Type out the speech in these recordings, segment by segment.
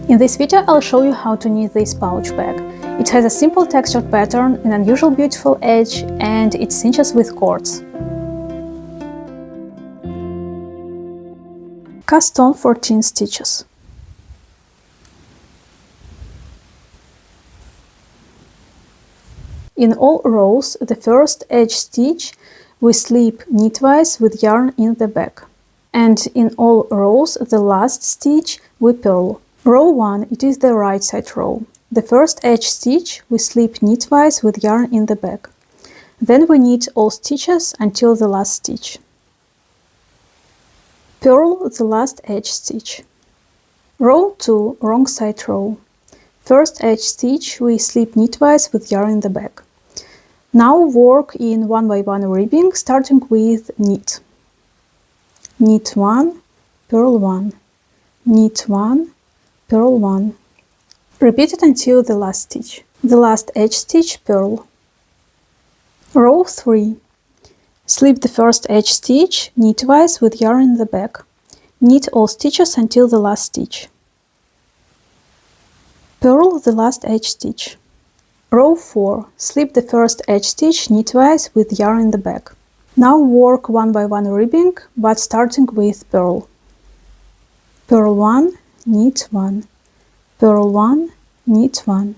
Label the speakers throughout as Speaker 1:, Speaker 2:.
Speaker 1: In this video I'll show you how to knit this pouch bag. It has a simple textured pattern, an unusual beautiful edge, and it cinches with cords. Cast on 14 stitches. In all rows, the first edge stitch we slip knitwise with yarn in the back. And in all rows, the last stitch we purl. Row 1, it is the right side row. The first edge stitch we slip knitwise with yarn in the back. Then we knit all stitches until the last stitch. Purl the last edge stitch. Row 2, wrong side row. First edge stitch we slip knitwise with yarn in the back. Now work in 1 by 1 ribbing, starting with knit. Knit 1, purl 1, knit 1, purl 1. Repeat it until the last stitch. The last edge stitch, purl. Row 3. Slip the first edge stitch knitwise with yarn in the back. Knit all stitches until the last stitch. Purl the last edge stitch. Row 4. Slip the first edge stitch knitwise with yarn in the back. Now work 1 by 1 ribbing, but starting with purl. Purl 1, knit 1, purl 1, knit 1.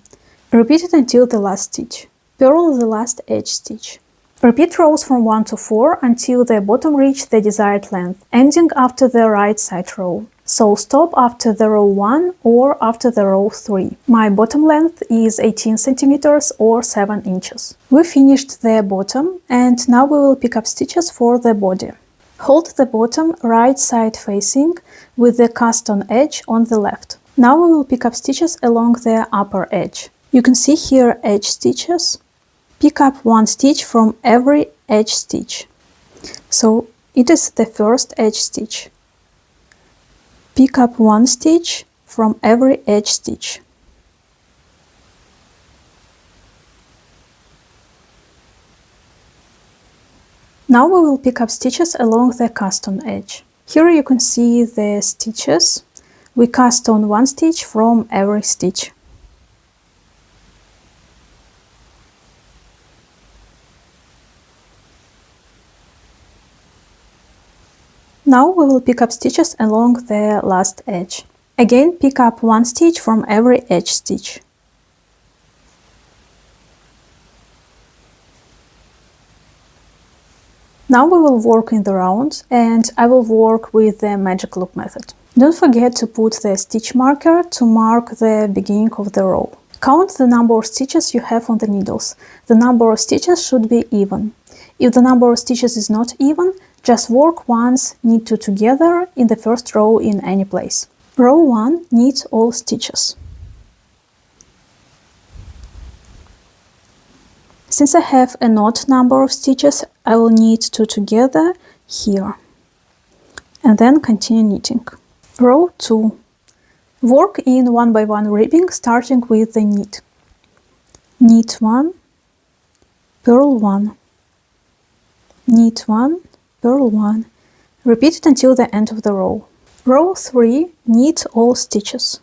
Speaker 1: Repeat it until the last stitch. Purl the last edge stitch. Repeat rows from 1 to 4 until the bottom reach the desired length, ending after the right side row. So stop after the row 1 or after the row 3. My bottom length is 18 cm or 7 inches. We finished the bottom and now we will pick up stitches for the body. Hold the bottom right side facing with the cast on edge on the left. Now we will pick up stitches along the upper edge. You can see here edge stitches. Pick up 1 stitch from every edge stitch. So it is the first edge stitch. Pick up 1 stitch from every edge stitch. Now we will pick up stitches along the cast on edge. Here you can see the stitches. We cast on 1 stitch from every stitch. Now we will pick up stitches along the last edge. Again, pick up 1 stitch from every edge stitch. Now we will work in the round, and I will work with the magic loop method. Don't forget to put the stitch marker to mark the beginning of the row. Count the number of stitches you have on the needles. The number of stitches should be even. If the number of stitches is not even, just work once, knit 2 together in the first row in any place. Row 1, knit all stitches. Since I have an odd number of stitches, I will knit 2 together here. And then continue knitting. Row 2. Work in 1 by 1 ribbing, starting with the knit. Knit 1, purl 1, knit 1, purl 1. Repeat it until the end of the row. Row 3, knit all stitches.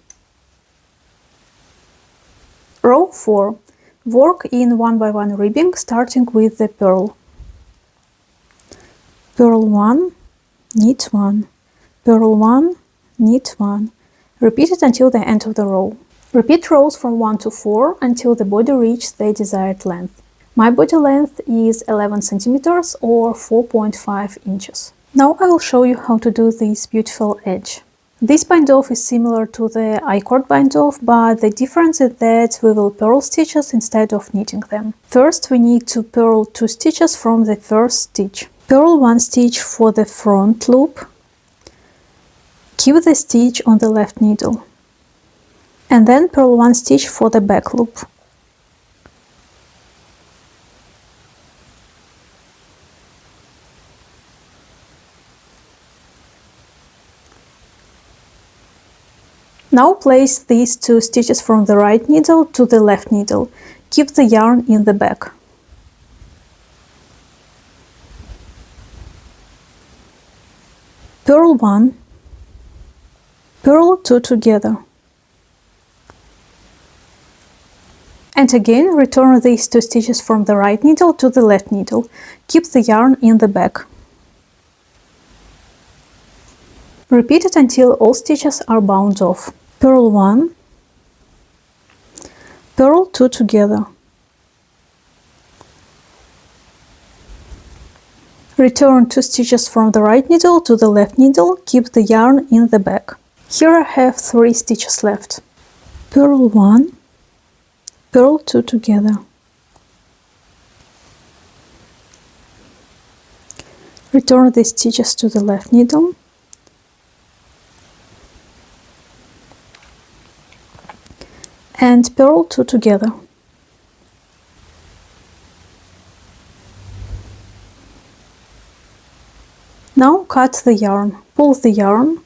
Speaker 1: Row 4. Work in 1 by 1 ribbing, starting with the purl. Purl 1, knit 1, purl 1, knit 1. Repeat it until the end of the row. Repeat rows from 1 to 4 until the body reaches the desired length. My body length is 11 cm or 4.5 inches. Now I will show you how to do this beautiful edge. This bind-off is similar to the I-cord bind-off, but the difference is that we will purl stitches instead of knitting them. First we need to purl 2 stitches from the first stitch. Purl 1 stitch for the front loop. Keep the stitch on the left needle. And then purl 1 stitch for the back loop. Now place these 2 stitches from the right needle to the left needle. Keep the yarn in the back. Purl 1, purl 2 together. And again, return these 2 stitches from the right needle to the left needle. Keep the yarn in the back. Repeat it until all stitches are bound off. Purl 1, purl 2 together. Return 2 stitches from the right needle to the left needle, keep the yarn in the back. Here I have 3 stitches left. Purl 1, purl 2 together. Return the stitches to the left needle. And purl 2 together. Now cut the yarn. Pull the yarn.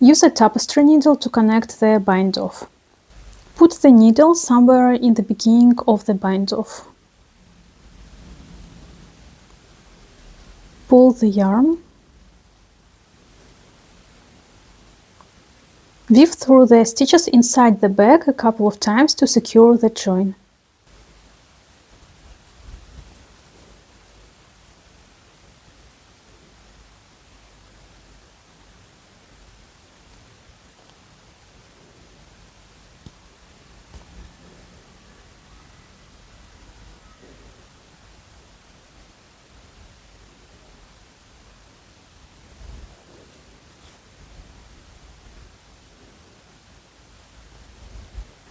Speaker 1: Use a tapestry needle to connect the bind off. Put the needle somewhere in the beginning of the bind off. Pull the yarn. Weave through the stitches inside the bag a couple of times to secure the join.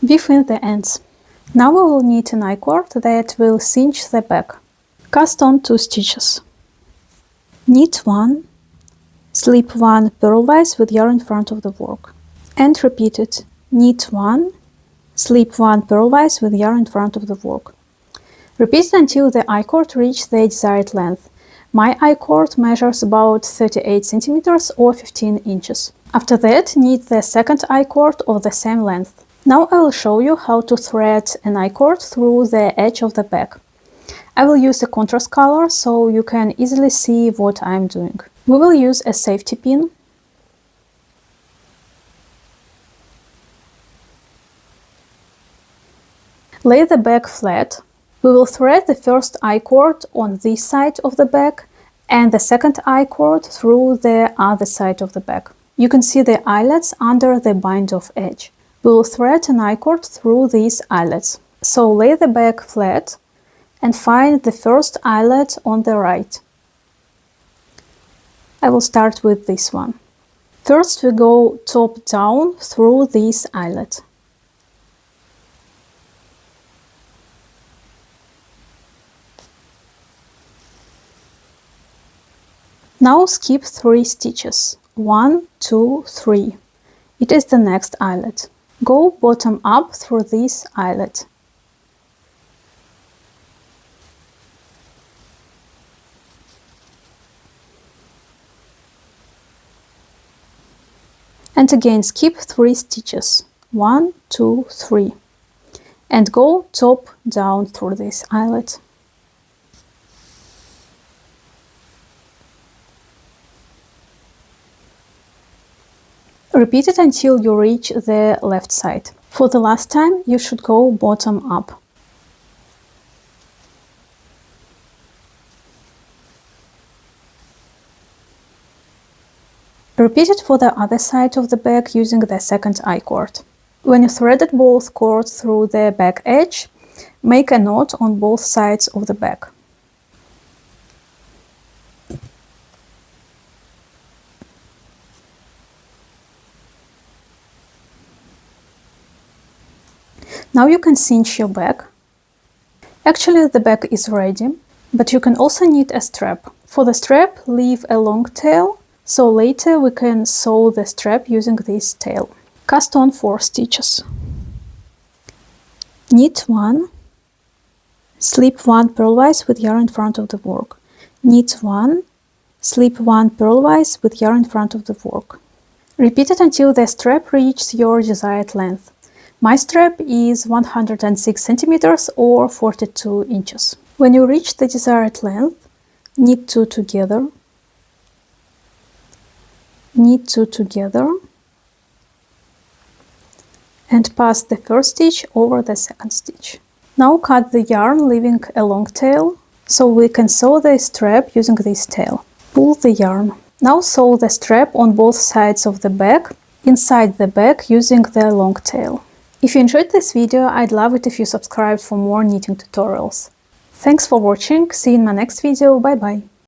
Speaker 1: Weave in the ends. Now we will need an I-cord that will cinch the back. Cast on 2 stitches. Knit 1, slip 1 purlwise with yarn in front of the work. And repeat it. Knit 1, slip 1 purlwise with yarn in front of the work. Repeat it until the I-cord reaches the desired length. My I-cord measures about 38 cm or 15 inches. After that, knit the second I-cord of the same length. Now I will show you how to thread an I-cord through the edge of the bag. I will use a contrast color so you can easily see what I am doing. We will use a safety pin. Lay the bag flat. We will thread the first I-cord on this side of the bag and the second I-cord through the other side of the bag. You can see the eyelets under the bind-off edge. We will thread an I-cord through these eyelets. So lay the bag flat and find the first eyelet on the right. I will start with this one. First we go top down through this eyelet. Now skip 3 stitches. 1, 2, 3. It is the next eyelet. Go bottom up through this eyelet. And again skip 3 stitches. 1, 2, 3. And go top down through this eyelet. Repeat it until you reach the left side. For the last time, you should go bottom up. Repeat it for the other side of the bag using the second I-cord. When you threaded both cords through the bag edge, make a knot on both sides of the bag. Now you can cinch your bag. Actually, the bag is ready, but you can also need a strap. For the strap, leave a long tail, so later we can sew the strap using this tail. Cast on 4 stitches. Knit 1, slip 1 purlwise with yarn in front of the work. Knit 1, slip 1 purlwise with yarn in front of the work. Repeat it until the strap reaches your desired length. My strap is 106 centimeters or 42 inches. When you reach the desired length, knit 2 together, knit 2 together, and pass the first stitch over the second stitch. Now cut the yarn, leaving a long tail, so we can sew the strap using this tail. Pull the yarn. Now sew the strap on both sides of the bag, inside the bag using the long tail. If you enjoyed this video, I'd love it if you subscribed for more knitting tutorials. Thanks for watching, see you in my next video, bye bye!